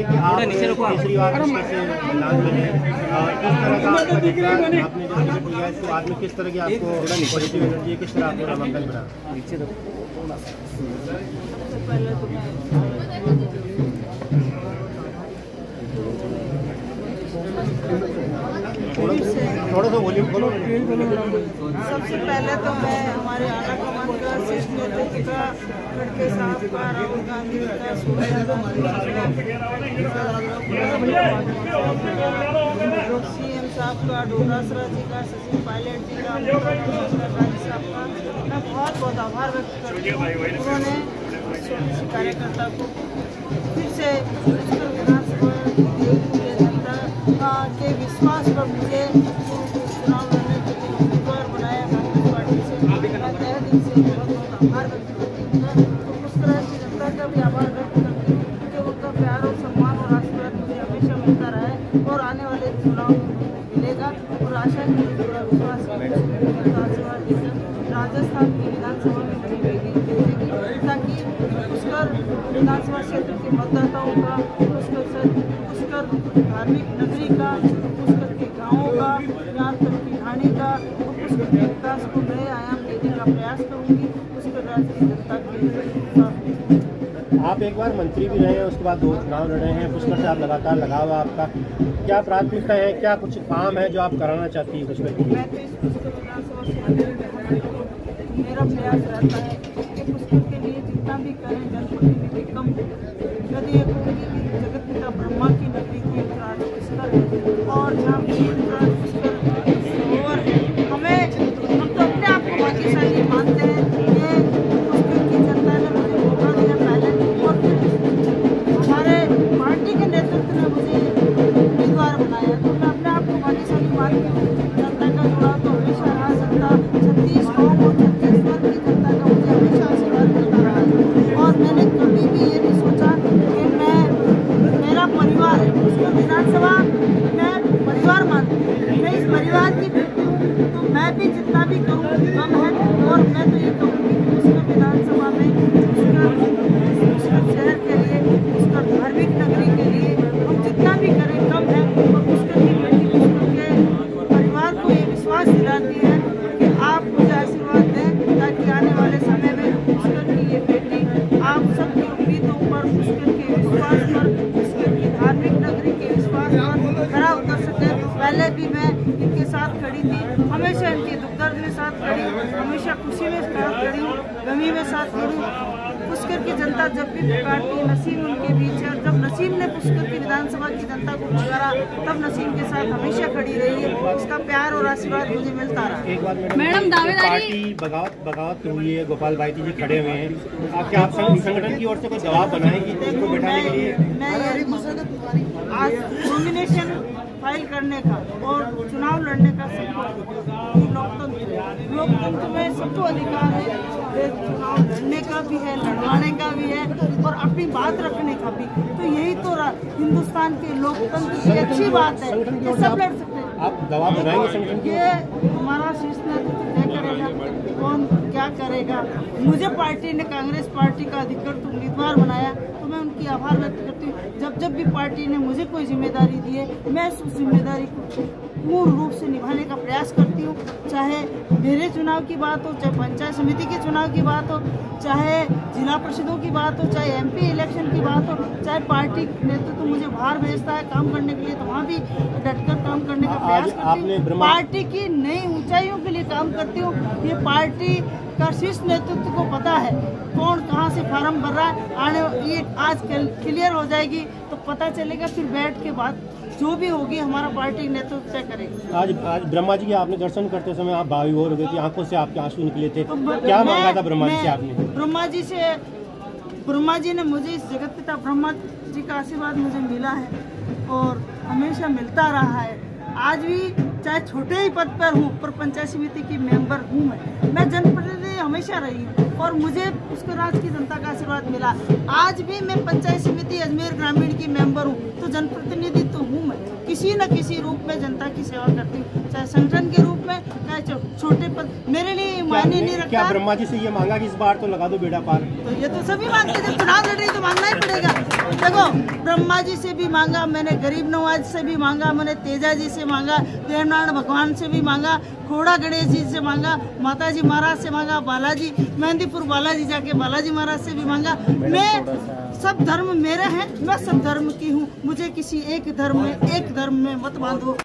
कि आप तीसरी बार कैसे ऐलान में हैं, किस तरह का आपका दिखता है, आपने जो टिकट लिया है इसके बाद में किस तरह की आपको पॉजिटिव एनर्जी है, किस तरह आपको नामांकन बना? थोड़ा सा वॉल्यूम खोलो। सबसे पहले तो मैं हमारे आला कमान का शीर्ष नेतृत्व का खड़गे साहब का, राहुल गांधी का, सोनिया सीएम साहब का, डोगरासरा जी का, सचिन पायलट जी का, गांधी साहब का मैं बहुत बहुत आभार व्यक्त करती हूँ। उन्होंने कार्यकर्ता को फिर से विधानसभा जनता के विश्वास पर मुझे चुनाव लड़ने के लिए उम्मीदवार बनाया कांग्रेस पार्टी से। मैं तहे दिल से बहुत बहुत आभार व्यक्त करती हूँ। उस तरह की जनता का भी आभार व्यक्त करती हूँ कि उनका प्यार और सम्मान और आशीर्वाद मुझे हमेशा मिलता रहा है और आने वाले चुनाव में मिलेगा। और आशा है कि पूरा विश्वास आशीर्वाद देकर राजस्थान की विधानसभा में मुझे भेजेगी ताकि पुष्कर विधानसभा क्षेत्र के मतदाताओं का, पुष्कर धार्मिक नगरी का, पुष्कर के गाँवों का, यहाँ तक की ढाणी का और पुष्कर के विकास को नए आयाम देने का प्रयास करूँगी। पुष्कर राज्य की जनता के आप एक बार मंत्री भी रहे हैं, उसके बाद 2 चुनाव लड़े हैं, पुष्कर से आप लगातार लगाव है आपका, क्या प्राथमिकता है, क्या कुछ काम है जो आप कराना चाहती है पुष्कर के लिए? मैं तो इस पुष्कर विधानसभा क्षेत्र मेरा प्रयास रहता है कि पुष्कर के लिए जितना भी करें जनप्रतिनिधि कम यदि एक होगी कि जगत पिता ब्रह्मा की नगरी की उत्तराज पुष्कर है और जहाँ पुष्कर सरोवर है, हम तो अपने आप को भाग्यशाली मानते हैं कि पुष्कर की जनता ने मुझे मौका दिया पहले और हमारे पार्टी के नेतृत्व ने मुझे उम्मीदवार बनाया, तो मैं अपने आप को भाग्यशाली मानती हूँ। जनता का जुड़ाव तो हमेशा रहा, जनता 36 कौम और 36 वर्ग की जनता का मुझे हमेशा आशीर्वाद मिलता रहा है और मैंने कभी भी ये नहीं सोचा कि मेरा परिवार है पुष्कर विधानसभा, मैं परिवार मानती हूँ, मैं इस परिवार की बेटी हूँ, तो मैं भी जितना भी करूँ कम है। और मैं तो ये कहूँगी कि पुष्कर विधानसभा में पुष्कर शहर के लिए, पुष्कर धार्मिक नगरी के लिए हम जितना भी करें कम है। और पुष्कर की बेटी पुष्कर के परिवार को ये विश्वास दिलाती है कि आप मुझे आशीर्वाद दें ताकि आने वाले समय में पुष्कर की ये बेटी आप सबकी उम्मीदों पर, पुष्कर के विश्वास पर, पुष्कर की धार्मिक नगरी के विश्वास पर खरा उतर सके। पहले भी मैं इनके साथ खड़ी थी, हमेशा इनके दुख दर्द में साथ खड़ी, हमेशा खुशी में साथ खड़ी हूँ, गमी में साथ खड़ी हूँ। पुष्कर की जनता जब भी पुकारती, नसीम उनके बीच है, जब नसीम ने पुष्कर की विधानसभा की जनता को पुकारा तब नसीम के साथ हमेशा खड़ी रही है। उसका प्यार और आशीर्वाद मुझे मिलता रहा। एक बात मैडम, पार्टी बगावत हुई है, गोपाल भाईती जी खड़े हुए हैं, क्या आप संगठन की ओर से कोई दबाव बनाएंगी उसको बैठाने के लिए? मैं आज नॉमिनेशन फाइल करने का और चुनाव लड़ने का सबको लोकतंत्र में सबको अधिकार है, चुनाव लड़ने का भी है, लड़वाने का भी है और अपनी बात रखने का भी। तो यही तो हिंदुस्तान के लोकतंत्र की अच्छी बात है कि सब लड़ सकते हैं। आप दबाव बनाएंगे संगठन की? ये हमारा शीर्ष नेतृत्व तय करेगा कौन क्या करेगा। मुझे पार्टी ने, कांग्रेस पार्टी का अधिकृत उम्मीदवार बनाया तो मैं उनकी आभार व्यक्त करती हूँ। जब भी पार्टी ने मुझे कोई जिम्मेदारी दी है मैं उस जिम्मेदारी को पूर्ण रूप से निभाने का प्रयास करती हूँ। चाहे मेरे चुनाव की बात हो, चाहे पंचायत समिति के चुनाव की बात हो, चाहे जिला परिषदों की बात हो, चाहे MP इलेक्शन की बात हो, चाहे पार्टी नेतृत्व मुझे बाहर भेजता है काम करने के लिए तो वहाँ भी डटकर काम करने का प्रयास करती हूँ। पार्टी की नई ऊंचाइयों के लिए काम करती हूँ। ये पार्टी का शीर्ष नेतृत्व को पता है कौन कहाँ से फार्म भर रहा है। ये आज क्लियर हो जाएगी तो पता चलेगा, फिर बैठ के बात जो भी होगी हमारा पार्टी नेतृत्व तय करेगी। आज ब्रह्मा जी के आपने दर्शन करते समय आप भावी हो गई थी, आंखों से आपके आंसू निकले थे, तो क्या मांगा था ब्रह्मा जी से आपने? ब्रह्मा जी ने मुझे, इस जगत पिता ब्रह्मा जी का आशीर्वाद मुझे मिला है और हमेशा मिलता रहा है। आज भी चाहे छोटे ही पद पर हूँ पर पंचायत समिति की मेंबर हूँ, मैं जनप्रतिनिधि हमेशा रही हूँ। और मुझे उसके राज की जनता का आशीर्वाद मिला। आज भी मैं पंचायत समिति अजमेर ग्रामीण की मेंबर हूँ, तो जनप्रतिनिधि तो हूँ मैं, किसी न किसी रूप में जनता की सेवा करती हूँ, चाहे संगठन के रूप में, चाहे छोटे पद। मेरे लिए मायने नहीं रखता। क्या ब्रह्मा जी से ये मांगा कि इस बार तो लगा दो बेड़ा पार? तो ये तो सभी मांगते, जब चुनाव लड़ रही तो मांगना ही पड़ेगा। देखो, ब्रह्मा जी से भी मांगा मैंने, गरीब नवाज से भी मांगा मैंने, तेजा जी से मांगा, देवनारायण भगवान से भी मांगा, खोड़ा गणेश जी से मांगा, माता जी महाराज से मांगा, बालाजी मेहंदीपुर बालाजी जाके बालाजी महाराज से भी मांगा। मैं सब धर्म मेरे हैं, मैं सब धर्म की हूँ, मुझे किसी एक धर्म में मत बांधो।